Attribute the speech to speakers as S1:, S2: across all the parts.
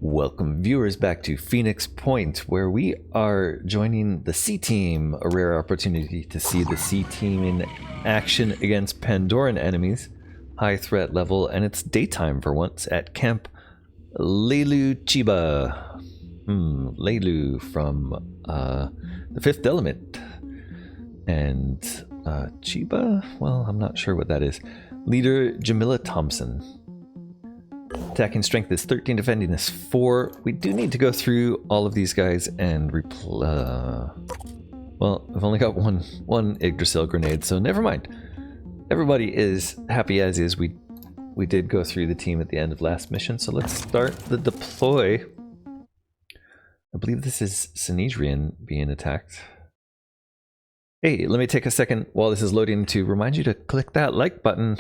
S1: Welcome viewers back to Phoenix Point, where we are joining the C Team, a rare opportunity to see the C Team in action against Pandoran enemies, high threat level, and it's daytime for once at Camp Laloo Chiba. Laloo from the Fifth Element. And Chiba? Well, I'm not sure what that is. Leader Jamila Thompson. Attacking strength is 13, defending is 4. We do need to go through all of these guys and well, I've only got one Yggdrasil grenade, so never mind. Everybody is happy as is. We did go through the team at the end of last mission, so let's start the deploy. I believe this is Synedrion being attacked. Hey, let me take a second while this is loading to remind you to click that like button.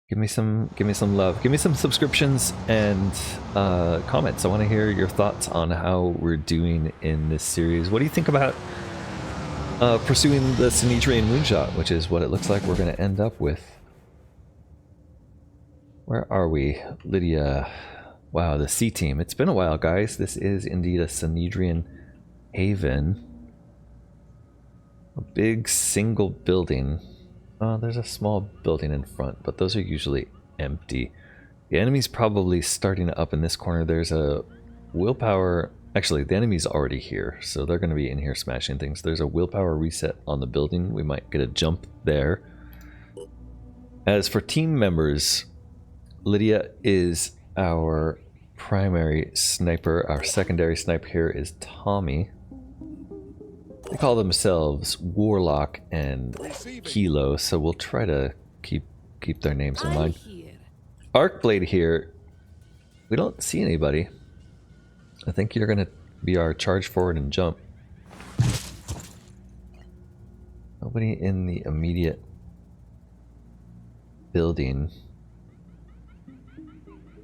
S1: Give me some love. Give me some subscriptions and comments. I want to hear your thoughts on how we're doing in this series. What do you think about pursuing the Synedrion moonshot, which is what it looks like we're going to end up with? Where are we? Lydia. Wow, the C Team. It's been a while, guys. This is indeed a Synedrion haven. A big single building. There's a small building in front, but those are usually empty. The enemy's probably starting up in this corner. There's a willpower... Actually, the enemy's already here, so they're going to be in here smashing things. There's a willpower reset on the building. We might get a jump there. As for team members, Lydia is our primary sniper. Our secondary sniper here is Tommy. They call themselves Warlock and Kilo, so we'll try to keep their names in mind. Arcblade here, we don't see anybody. I think you're gonna be our charge forward and jump. Nobody in the immediate building.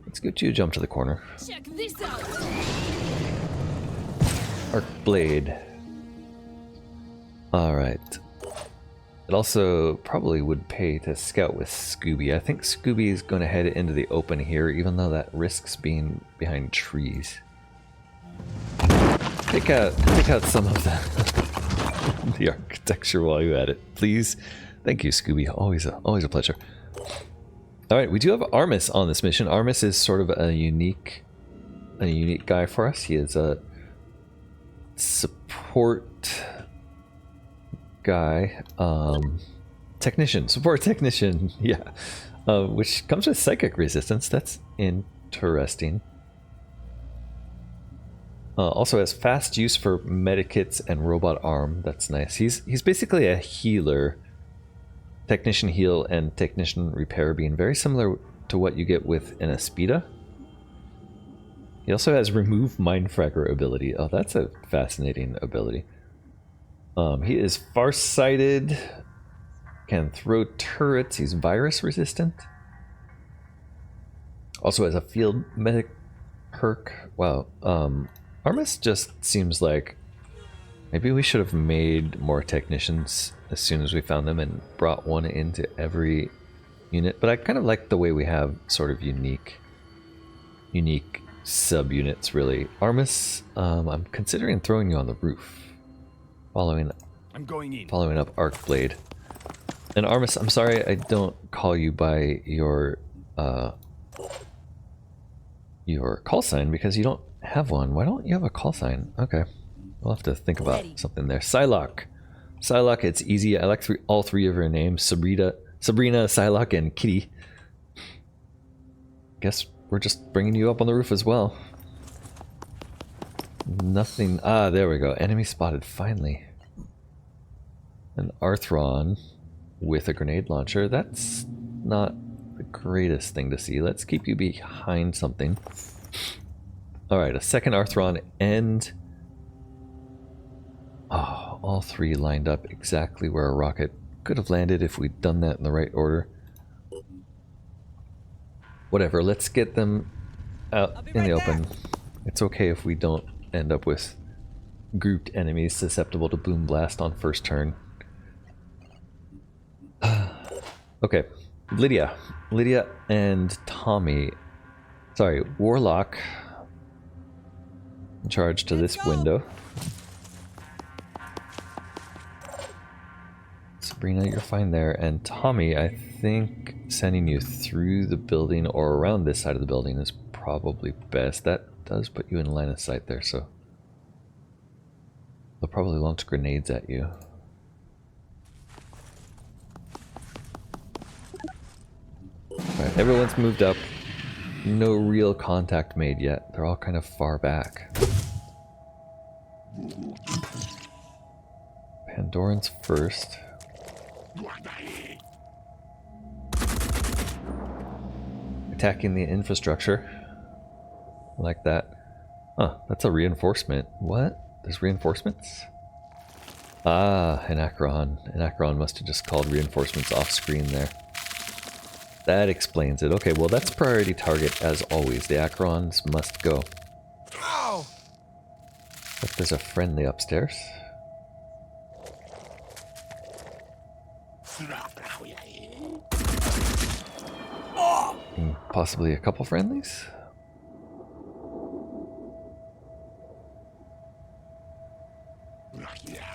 S1: Let's get you to jump to the corner.
S2: Check this out.
S1: Arcblade. Alright. It also probably would pay to scout with Scooby. I think Scooby is going to head into the open here, even though that risks being behind trees. Take out some of the architecture while you're at it, please. Thank you, Scooby. Always a pleasure. Alright, we do have Armis on this mission. Armis is sort of a unique guy for us. He is a support guy, support technician, yeah, which comes with psychic resistance. That's interesting. Also has fast use for medikits and robot arm. That's nice. He's basically a healer. Technician heal and technician repair being very similar to what you get with an Aspida. He also has remove mindfragger ability. Oh, that's a fascinating ability. He is farsighted, can throw turrets, he's virus resistant. Also has a field medic perk. Wow, Armis just seems like maybe we should have made more technicians as soon as we found them and brought one into every unit. But I kind of like the way we have sort of unique subunits, really. Armis, I'm considering throwing you on the roof. Following up Arcblade. And Armis, I'm sorry I don't call you by your call sign because you don't have one. Why don't you have a call sign? Okay. We'll have to think about something there. Psylocke. Psylocke, it's easy. I like all three of her names. Sabrina, Psylocke, and Kitty. Guess we're just bringing you up on the roof as well. Nothing. Ah, there we go. Enemy spotted, finally. An Arthron with a grenade launcher. That's not the greatest thing to see. Let's keep you behind something. Alright, a second Arthron and... oh, all three lined up exactly where a rocket could have landed if we'd done that in the right order. Whatever, let's get them out in the open. It's okay if we don't end up with grouped enemies susceptible to Boom Blast on first turn. Okay, Lydia and Tommy. Sorry, Warlock charge to this window. Sabrina, you're fine there. And Tommy, I think sending you through the building or around this side of the building is probably best. That does put you in line of sight there, so they'll probably launch grenades at you. Alright, everyone's moved up. No real contact made yet. They're all kind of far back. Pandorans first. Attacking the infrastructure. Like that. Huh, that's a reinforcement. What? There's reinforcements? Ah, an Acheron. An Acheron must have just called reinforcements off screen there. That explains it. Okay, well that's priority target as always. The Acherons must go. But there's a friendly upstairs. And possibly a couple friendlies?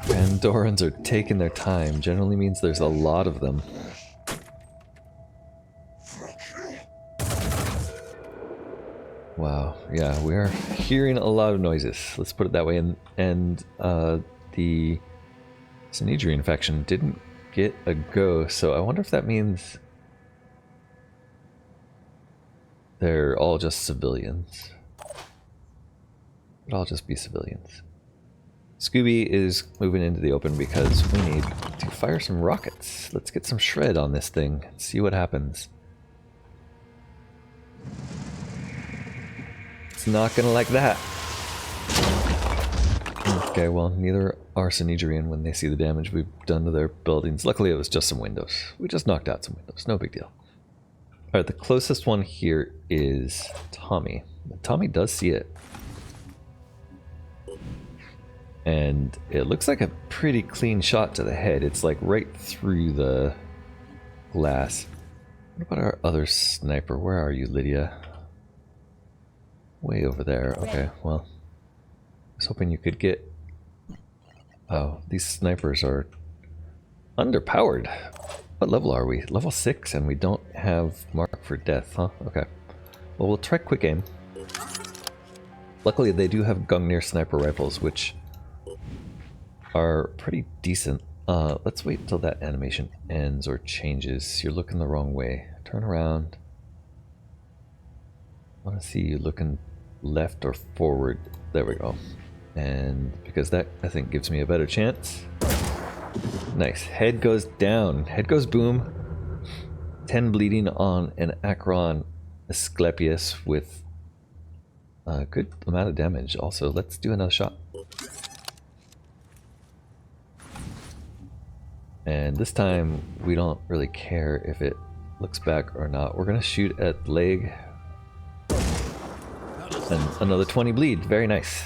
S1: Pandorans are taking their time. Generally means there's a lot of them. Wow, yeah, we're hearing a lot of noises. Let's put it that way. And the Synedrion faction didn't get a go, so I wonder if that means they're all just civilians. It'll all just be civilians. Scooby is moving into the open because we need to fire some rockets. Let's get some shred on this thing and see what happens. It's not gonna like that. Okay, well, neither are Synedrion when they see the damage we've done to their buildings. Luckily, it was just some windows. We just knocked out some windows. No big deal. Alright, the closest one here is Tommy. Tommy does see it. And it looks like a pretty clean shot to the head. It's like right through the glass. What about our other sniper? Where are you, Lydia? Way over there. Okay, well, I was hoping you could get... Oh, these snipers are underpowered. What level are we? Level 6, and we don't have mark for death, huh? Okay. Well, we'll try quick aim. Luckily, they do have Gungnir sniper rifles, which are pretty decent. Let's wait until that animation ends or changes. You're looking the wrong way. Turn around. I want to see you looking left or forward. There we go. And because that, I think, gives me a better chance. Nice. Head goes down. Head goes boom. 10 bleeding on an Acheron Asclepius with a good amount of damage. Also, let's do another shot. And this time, we don't really care if it looks back or not. We're going to shoot at leg. And another 20 bleed. Very nice.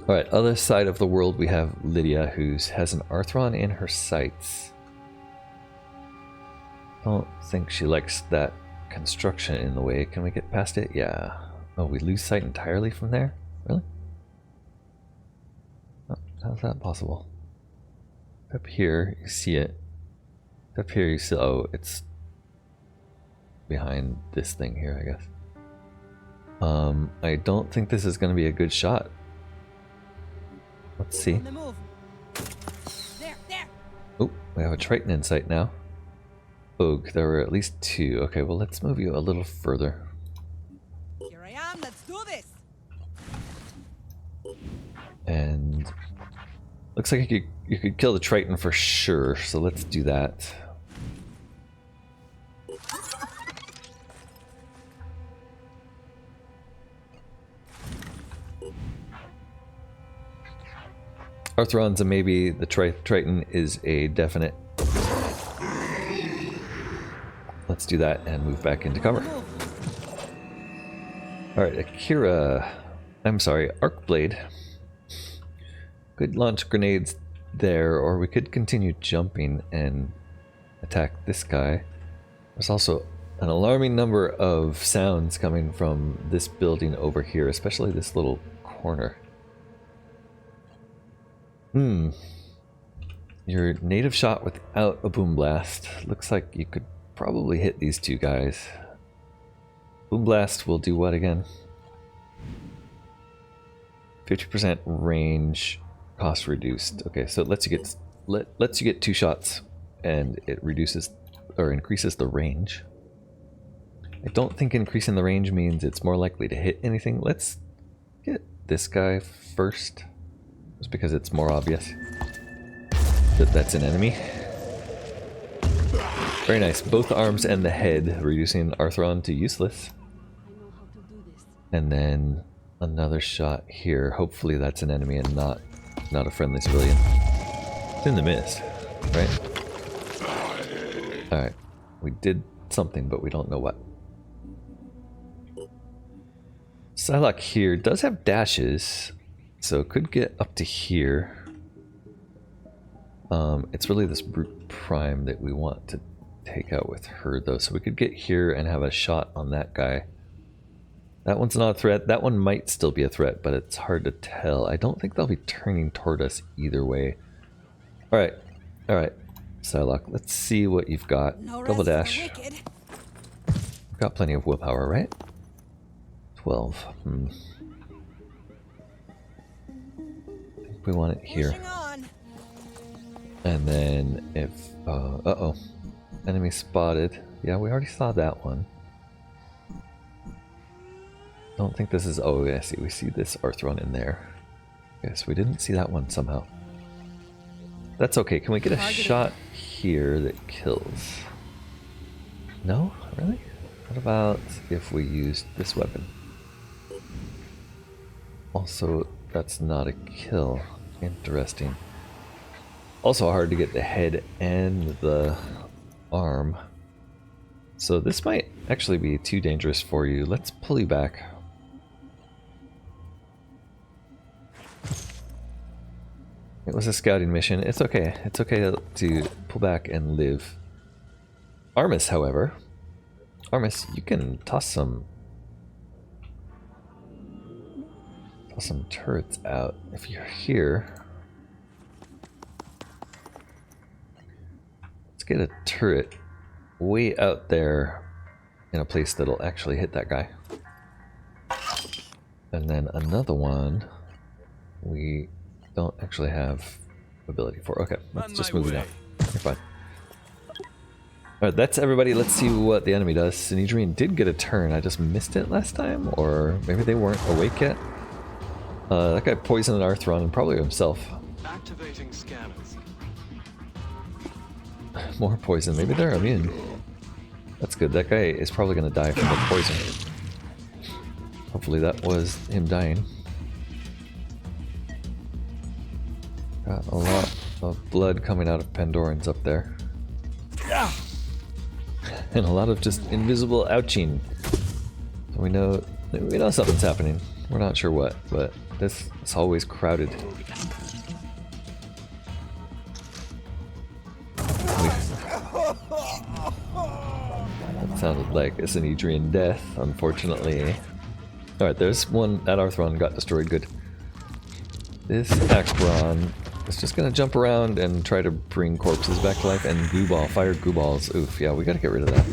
S1: Alright, other side of the world we have Lydia, who has an Arthron in her sights. Don't think she likes that construction in the way. Can we get past it? Yeah. Oh, we lose sight entirely from there? Really? Oh, how's that possible? Up here, you see it. Up here, you see... Oh, it's behind this thing here, I guess. I don't think this is going to be a good shot. Let's see. Oh, we have a Triton in sight now. Oog, there were at least 2. Okay, well, let's move you a little further.
S2: Here I am, let's do this.
S1: And looks like you could kill the Triton for sure, so let's do that. Arthron's a maybe, the Triton is a definite. Let's do that and move back into cover. Alright, Akira, I'm sorry, Arcblade. Could launch grenades there, or we could continue jumping and attack this guy. There's also an alarming number of sounds coming from this building over here, especially this little corner. Your native shot without a boom blast. Looks like you could probably hit these two guys. Boom blast will do what again? 50% range, cost reduced. Okay, so it lets you get 2 shots, and it reduces or increases the range. I don't think increasing the range means it's more likely to hit anything. Let's get this guy first, just because it's more obvious that that's an enemy. Very nice. Both arms and the head, reducing Arthron to useless. And then another shot here. Hopefully that's an enemy and not a friendly civilian. It's in the mist, right? Alright. We did something, but we don't know what. Psylocke here does have dashes, so it could get up to here. It's really this Brute Prime that we want to take out with her, though. So we could get here and have a shot on that guy. That one's not a threat. That one might still be a threat, but it's hard to tell. I don't think they'll be turning toward us either way. Alright. Alright. Psylocke, let's see what you've got.
S2: No
S1: Double
S2: rest for
S1: dash.
S2: the wicked.
S1: Got plenty of willpower, right? 12. I think we want it here.
S2: Pushing on.
S1: And then if... uh-oh. Enemy spotted. Yeah, we already saw that one. Don't think this is... Oh, yeah, see, we see this Arthron in there. Yes, we didn't see that one somehow. That's okay. Can we get a shot here that kills? No? Really? What about if we used this weapon? Also, that's not a kill. Interesting. Also hard to get the head and the arm. So this might actually be too dangerous for you. Let's pull you back. It was a scouting mission. It's okay. It's okay to pull back and live. Armis, however. Armis, you can toss some turrets out if you're here. Let's get a turret way out there in a place that'll actually hit that guy. And then another one we don't actually have ability for. Okay, let's just move it now. You're fine. Alright, that's everybody. Let's see what the enemy does. Synedrion did get a turn. I just missed it last time, or maybe they weren't awake yet. That guy poisoned Arthron and probably himself.
S3: Activating scanners.
S1: More poison. Maybe they're immune. That's good. That guy is probably going to die from the poison. Hopefully that was him dying. Got a lot of blood coming out of Pandorans up there. And a lot of just invisible ouching. So we know something's happening. We're not sure what, but this is always crowded. That sounded like a Synedrion death, unfortunately. Alright, there's one. That Arthron got destroyed. Good. This Akron is just gonna jump around and try to bring corpses back to life, and goo ball, fire goo balls. Oof, yeah, we gotta get rid of that.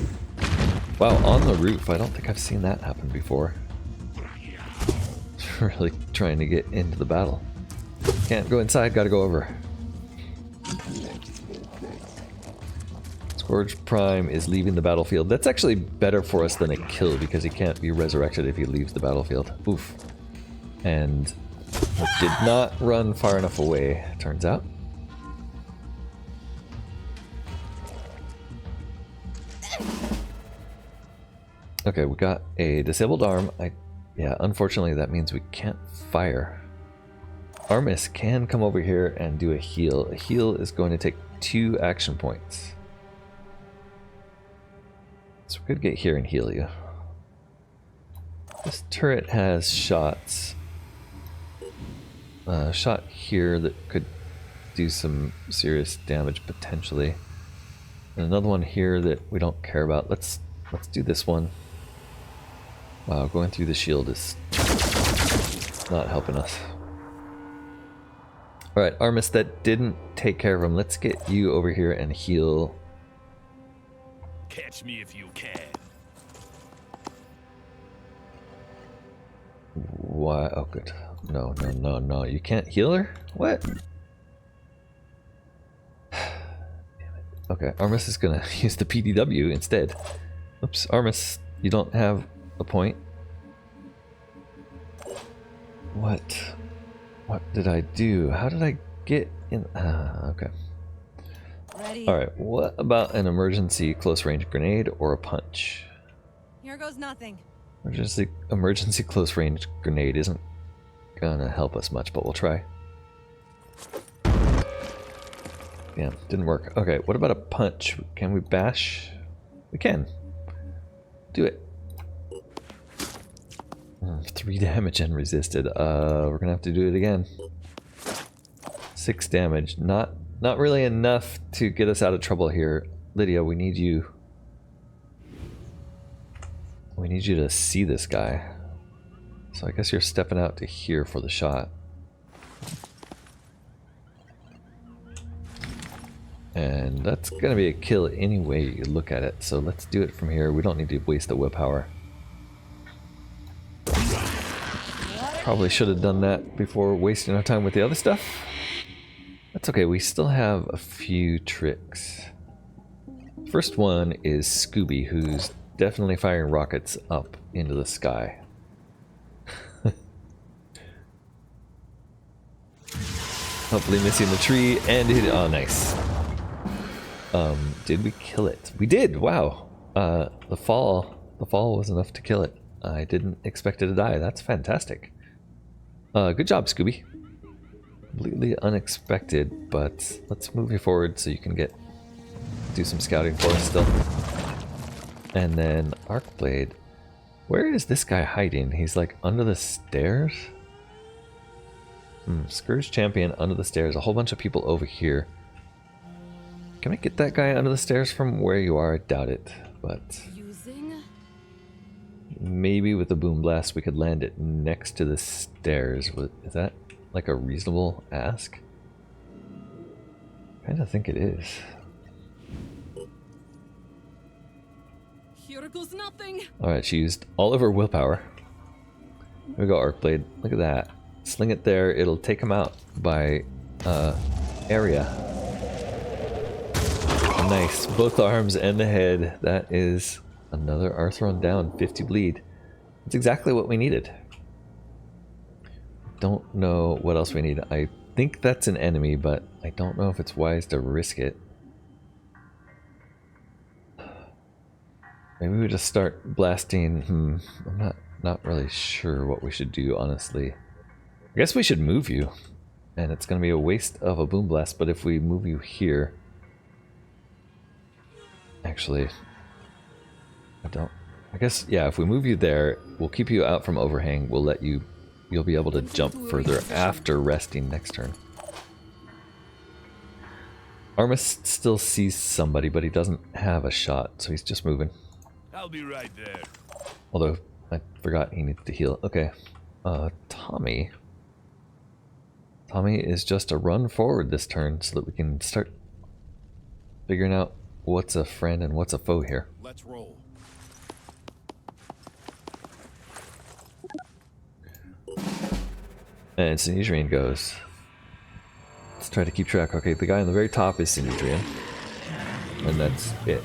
S1: Wow, on the roof. I don't think I've seen that happen before. Really trying to get into the battle. Can't go inside, gotta go over. Scourge Prime is leaving the battlefield. That's actually better for us than a kill, because he can't be resurrected if he leaves the battlefield. Oof. And did not run far enough away, turns out. Okay, we got a disabled arm. Yeah, unfortunately that means we can't fire. Armis can come over here and do a heal. A heal is going to take 2 action points. So we could get here and heal you. This turret has shots. A shot here that could do some serious damage potentially. And another one here that we don't care about. Let's Let's do this one. Wow, going through the shield is not helping us. Alright, Armis, that didn't take care of him. Let's get you over here and heal.
S4: Catch me if you can.
S1: Why? Oh, good. No, no, no, no. You can't heal her? What? Okay, Armis is gonna use the PDW instead. Oops, Armis, you don't have a point. What? What did I do? How did I get in? Okay.
S2: Ready.
S1: Alright, what about an emergency close range grenade or a punch?
S2: Here goes nothing.
S1: Emergency close range grenade isn't gonna help us much, but we'll try. Yeah, didn't work. Okay, what about a punch? Can we bash? We can. Do it. 3 damage and resisted. We're gonna have to do it again. 6 damage. Not really enough to get us out of trouble here. Lydia, we need you. We need you to see this guy. So I guess you're stepping out to here for the shot. And that's gonna be a kill any way you look at it. So let's do it from here. We don't need to waste the willpower. Probably should have done that before wasting our time with the other stuff. That's okay, we still have a few tricks. First one is Scooby, who's definitely firing rockets up into the sky. Hopefully missing the tree and hit it. Oh, nice. Did we kill it? We did! Wow. The fall was enough to kill it. I didn't expect it to die. That's fantastic. Good job, Scooby. Completely unexpected, but let's move you forward so you can do some scouting for us still. And then Arcblade. Where is this guy hiding? He's like under the stairs? Scourge Champion under the stairs. A whole bunch of people over here. Can I get that guy under the stairs from where you are? I doubt it, but maybe with the boom blast we could land it next to the stairs. Is that like a reasonable ask? I kinda think it is.
S2: Here goes nothing.
S1: Alright, she used all of her willpower. Here we go, Arcblade. Look at that. Sling it there, it'll take him out by area. Nice. Both arms and the head. That is another Arthron down. 50 bleed. That's exactly what we needed. Don't know what else we need. I think that's an enemy, but I don't know if it's wise to risk it. Maybe we just start blasting. I'm not really sure what we should do, honestly. I guess we should move you. And it's going to be a waste of a boom blast, but if we move you here... Actually, I guess, yeah, if we move you there, we'll keep you out from overhang. We'll let you... You'll be able to jump further after resting next turn. Armis still sees somebody, but he doesn't have a shot, so he's just moving.
S4: I'll be right there.
S1: Although, I forgot he needs to heal. Okay. Tommy. Tommy is just a run forward this turn so that we can start figuring out what's a friend and what's a foe here.
S4: Let's roll.
S1: And Synedrion goes. Let's try to keep track. Okay, the guy on the very top is Synedrion. And that's it.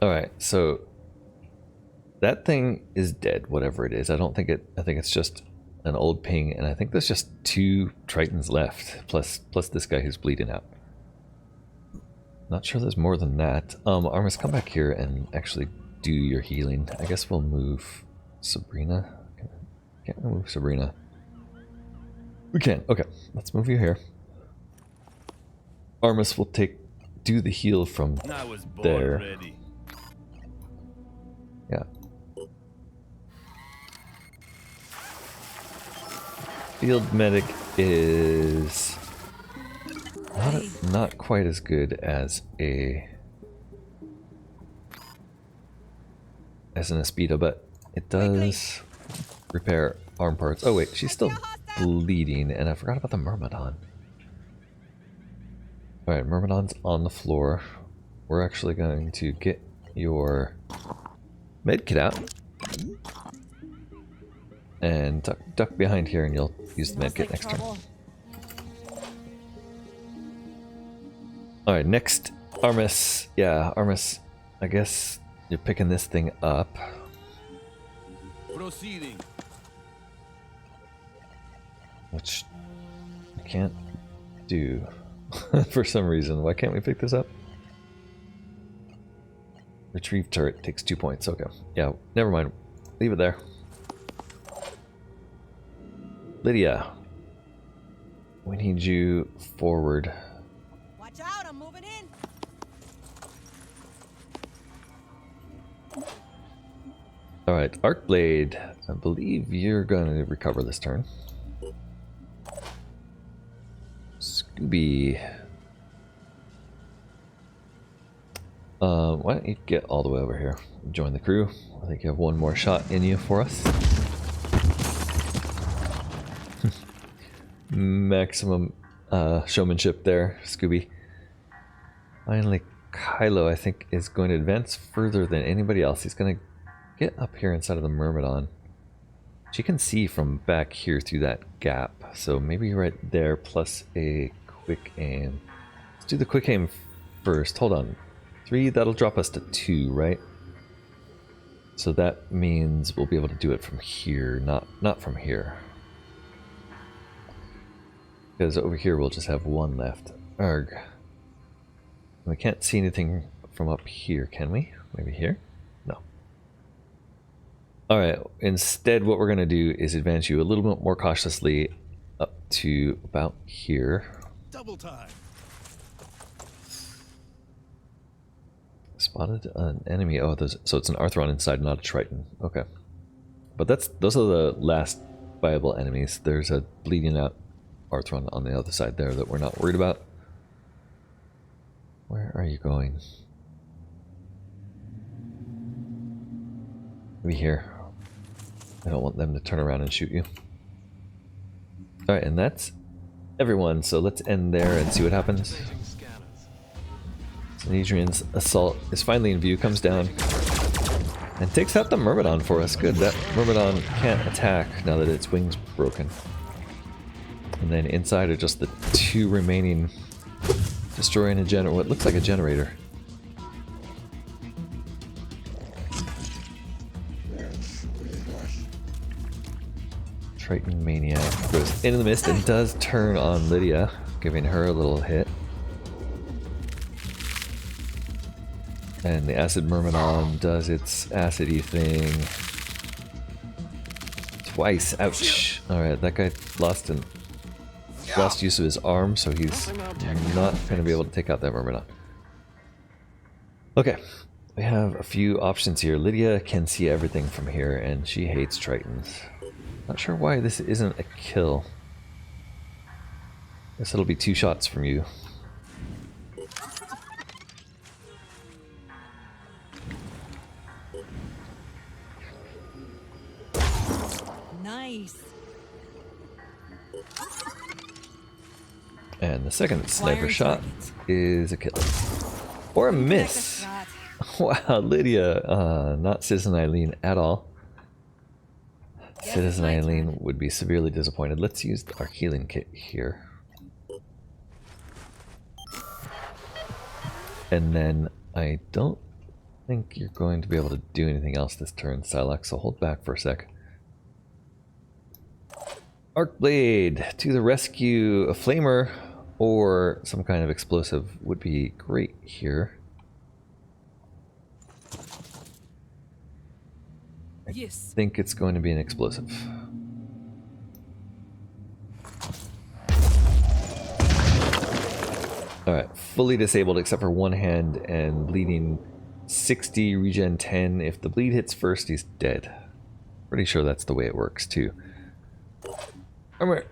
S1: Alright, so that thing is dead, whatever it is. I think it's just an old ping, and I think there's just 2 Tritons left, plus this guy who's bleeding out. Not sure there's more than that. Armis, come back here and actually do your healing. I guess we'll move Sabrina. Can't we move Sabrina? We can. Okay, let's move you here. Armus will do the heal from
S4: I was born
S1: there.
S4: ready.
S1: Yeah. Field medic is not quite as good as an Espita, but it does repair arm parts. Oh wait, she's still bleeding, and I forgot about the Myrmidon. Alright, Myrmidon's on the floor. We're actually going to get your medkit out. And duck behind here and you'll use the medkit next turn. Alright, next, Armus. Yeah, Armus, I guess you're picking this thing up.
S4: Proceeding.
S1: Which I can't do for some reason. Why can't we pick this up? Retrieve turret takes 2 points. Okay. Yeah, never mind. Leave it there. Lydia, we need you forward.
S2: Watch out, I'm moving in.
S1: Alright, Arcblade. I believe you're going to recover this turn. Scooby. Why don't you get all the way over here? Join the crew. I think you have one more shot in you for us. Maximum showmanship there, Scooby. Finally, Kylo, I think, is going to advance further than anybody else. He's going to get up here inside of the Myrmidon. She can see from back here through that gap, so maybe right there plus a quick aim. Let's do the quick aim first. Hold on. 3, that'll drop us to 2, right? So that means we'll be able to do it from here, not from here. Because over here we'll just have 1 left. Arg. We can't see anything from up here, can we? Maybe here? No. Alright, instead what we're going to do is advance you a little bit more cautiously up to about here.
S4: Double time.
S1: Spotted an enemy. Oh, so it's an Arthron inside, not a Triton. Okay. But those are the last viable enemies. There's a bleeding out Arthron on the other side there that we're not worried about. Where are you going? Maybe here. I don't want them to turn around and shoot you. Alright, and that's everyone, so let's end there and see what happens. Synedrion's assault is finally in view, comes down, and takes out the Myrmidon for us. Good, that Myrmidon can't attack now that its wing's broken. And then inside are just the 2 remaining, destroying what looks like a generator. Triton Maniac goes into the mist and does turn on Lydia, giving her a little hit. And the Acid Myrmidon does its acidy thing. Twice. Ouch. Alright, that guy lost use of his arm, so he's not going to be able to take out that Myrmidon. Okay. We have a few options here. Lydia can see everything from here, and she hates Tritons. Not sure why this isn't a kill. Guess it'll be 2 shots from you.
S2: Nice.
S1: And the second sniper shot is a kill. Or a miss. Wow, Lydia, not Citizen Eileen at all. Citizen Eileen would be severely disappointed. Let's use our healing kit here. And then I don't think you're going to be able to do anything else this turn, Silex, so hold back for a sec. Arcblade to the rescue. A flamer or some kind of explosive would be great here. I think it's going to be an explosive. Alright, fully disabled except for one hand and bleeding 60, regen 10. If the bleed hits first, he's dead. Pretty sure that's the way it works too.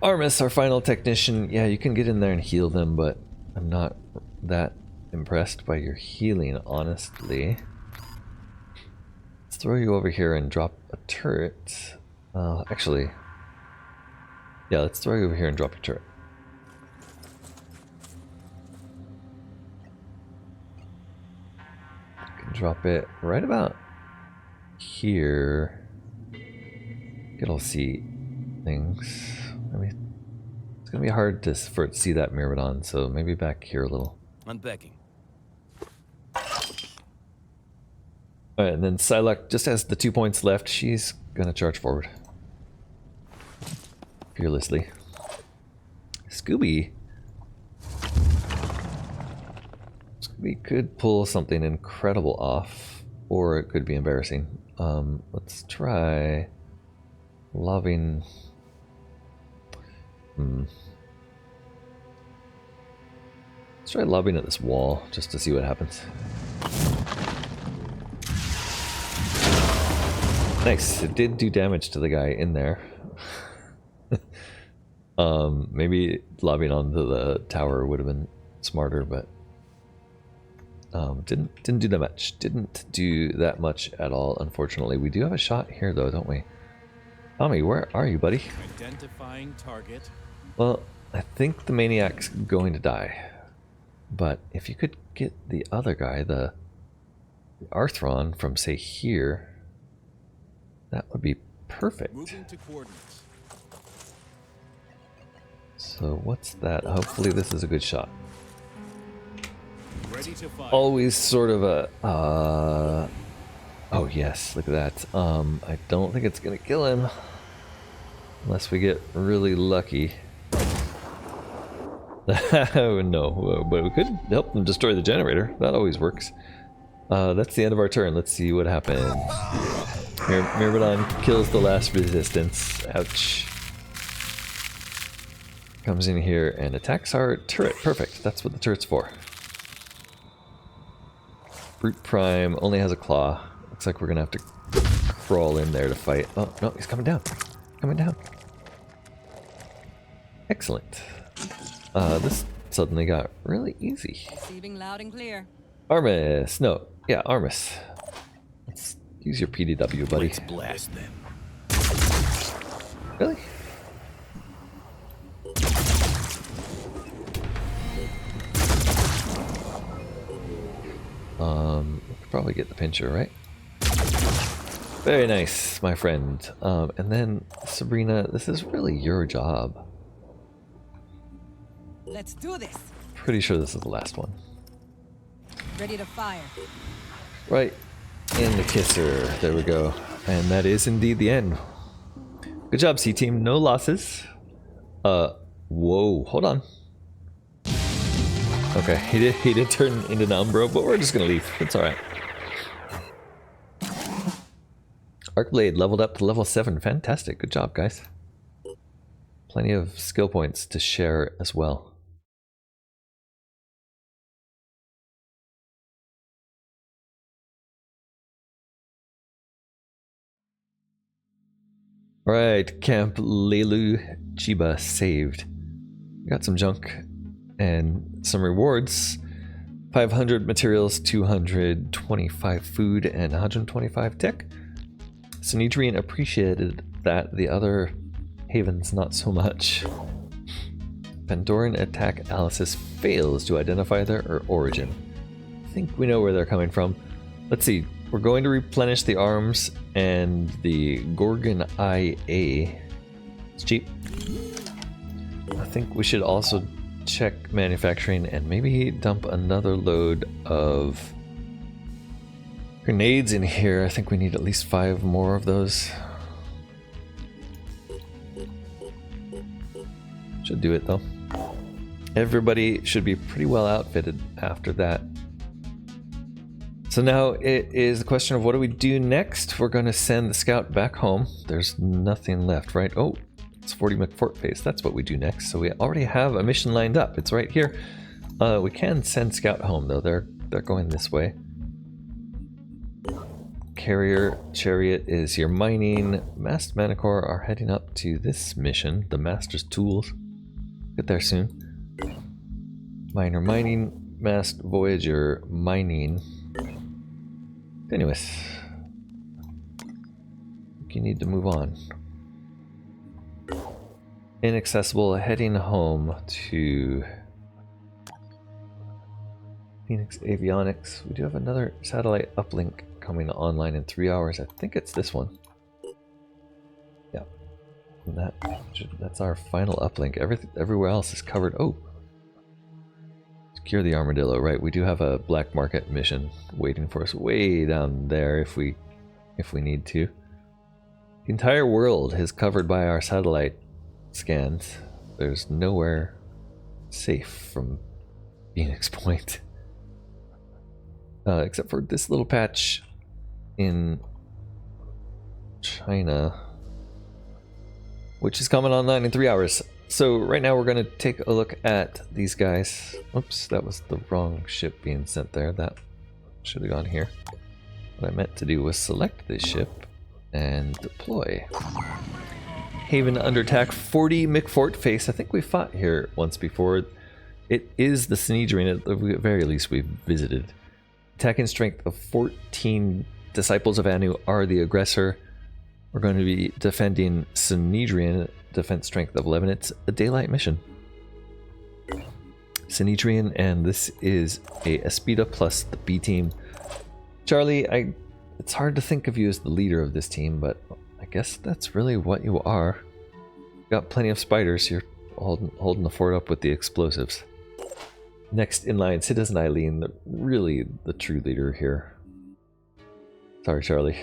S1: Armis, our final technician. Yeah, you can get in there and heal them, but I'm not that impressed by your healing, honestly. Let's throw you over here and drop a turret. Actually, yeah, let's throw you over here and drop a turret. Drop it right about here. It'll see things. I mean, it's gonna be hard for it to see that Myrmidon, so maybe back here a little.
S4: Unpacking.
S1: Alright, and then Psylocke just has the 2 points left. She's gonna charge forward. Fearlessly. Scooby. We could pull something incredible off, or it could be embarrassing. Let's try lobbing. Let's try lobbing at this wall just to see what happens. Nice, it did do damage to the guy in there. Maybe lobbing onto the tower would have been smarter, but didn't do that much. Didn't do that much at all, unfortunately. We do have a shot here though, don't we? Tommy, where are you, buddy?
S4: Identifying target.
S1: Well, I think the maniac's going to die. But if you could get the other guy, the Arthron, from say here, that would be perfect.
S4: Moving to coordinates.
S1: So what's that? Hopefully this is a good shot.
S4: Ready to fire.
S1: Always sort of a oh yes, look at that. I don't think it's gonna kill him unless we get really lucky. Oh no, but we could help them destroy the generator. That always works. That's the end of our turn. Let's see what happens. Myrmidon kills the last resistance. Ouch. Comes in here and attacks our turret. Perfect. That's what the turret's for. Brute Prime only has a claw. Looks like we're gonna have to crawl in there to fight. Oh no, he's coming down. Coming down. Excellent. This suddenly got really easy.
S2: Receiving loud and clear.
S1: Armis. No. Yeah, Armis. Let's use your PDW, buddy.
S4: Let's blast them.
S1: Really? We could probably get the pincher, right? Very nice, my friend. And then, Sabrina, this is really your job.
S2: Let's do this.
S1: Pretty sure this is the last one.
S2: Ready to fire.
S1: Right in the kisser. There we go. And that is indeed the end. Good job, C-Team. No losses. Whoa. Hold on. Okay, he did turn into an Umbro, but we're just gonna leave. It's alright. Arcblade leveled up to level 7. Fantastic. Good job, guys. Plenty of skill points to share as well. Alright, Camp Laloo Chiba saved. Got some junk and some rewards. 500 materials, 225 food, and 125 tech. Synedrion appreciated that, the other havens not so much. Pandoran attack analysis fails to identify their origin. I think we know where they're coming from. Let's see. We're going to replenish the arms and the Gorgon IA. It's cheap. I think we should also check manufacturing and maybe dump another load of grenades in here. I think we need at least 5 more of those. Should do it though. Everybody should be pretty well outfitted after that. So now it is the question of what do we do next? We're going to send the scout back home. There's nothing left, right? Oh, it's 40 McFort Base. That's what we do next. So we already have a mission lined up. It's right here. We can send Scout home though. They're going this way. Carrier Chariot is your mining. Masked Manticore are heading up to this mission, the Master's Tools. Get there soon. Miner mining, Masked Voyager mining. Anyways, you need to move on. Inaccessible, heading home to Phoenix Avionics. We do have another satellite uplink coming online in 3 hours. I think it's this one. Yeah, that's our final uplink. Everywhere else is covered. Oh, secure the armadillo. Right, we do have a black market mission waiting for us way down there if we need to. The entire world is covered by our satellite scans. There's nowhere safe from Phoenix Point. Except for this little patch in China, which is coming online in 3 hours. So right now we're going to take a look at these guys. Oops, that was the wrong ship being sent there. That should have gone here. What I meant to do was select this ship and deploy. Haven under attack, 40 McFort face. I think we fought here once before. It is the Synedrion, at the very least we've visited. Attacking strength of 14. Disciples of Anu are the aggressor. We're going to be defending Synedrion, defense strength of 11. It's a daylight mission. Synedrion, and this is a Espida plus the B team. Charlie, it's hard to think of you as the leader of this team, but I guess that's really what you are. Got plenty of spiders. You're holding the fort up with the explosives. Next in line, Citizen Eileen, really the true leader here. Sorry, Charlie.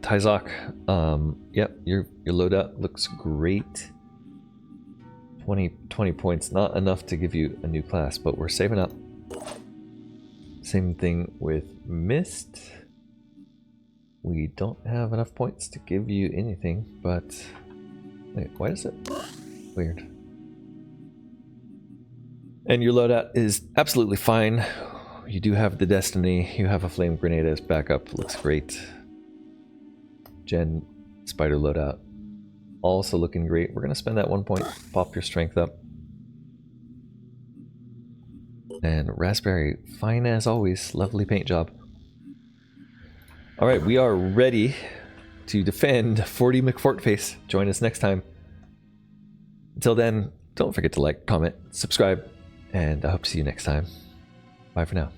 S1: Tyzok, yep, your loadout looks great. 20 points, not enough to give you a new class, but we're saving up. Same thing with Mist. We don't have enough points to give you anything, but... Wait, why is it weird? And your loadout is absolutely fine. You do have the Destiny, you have a flame grenade as backup, looks great. Gen Spider loadout, also looking great. We're going to spend that 1 point, pop your strength up. And Raspberry, fine as always, lovely paint job. Alright, we are ready to defend 40 McFortface. Join us next time. Until then, don't forget to like, comment, subscribe, and I hope to see you next time. Bye for now.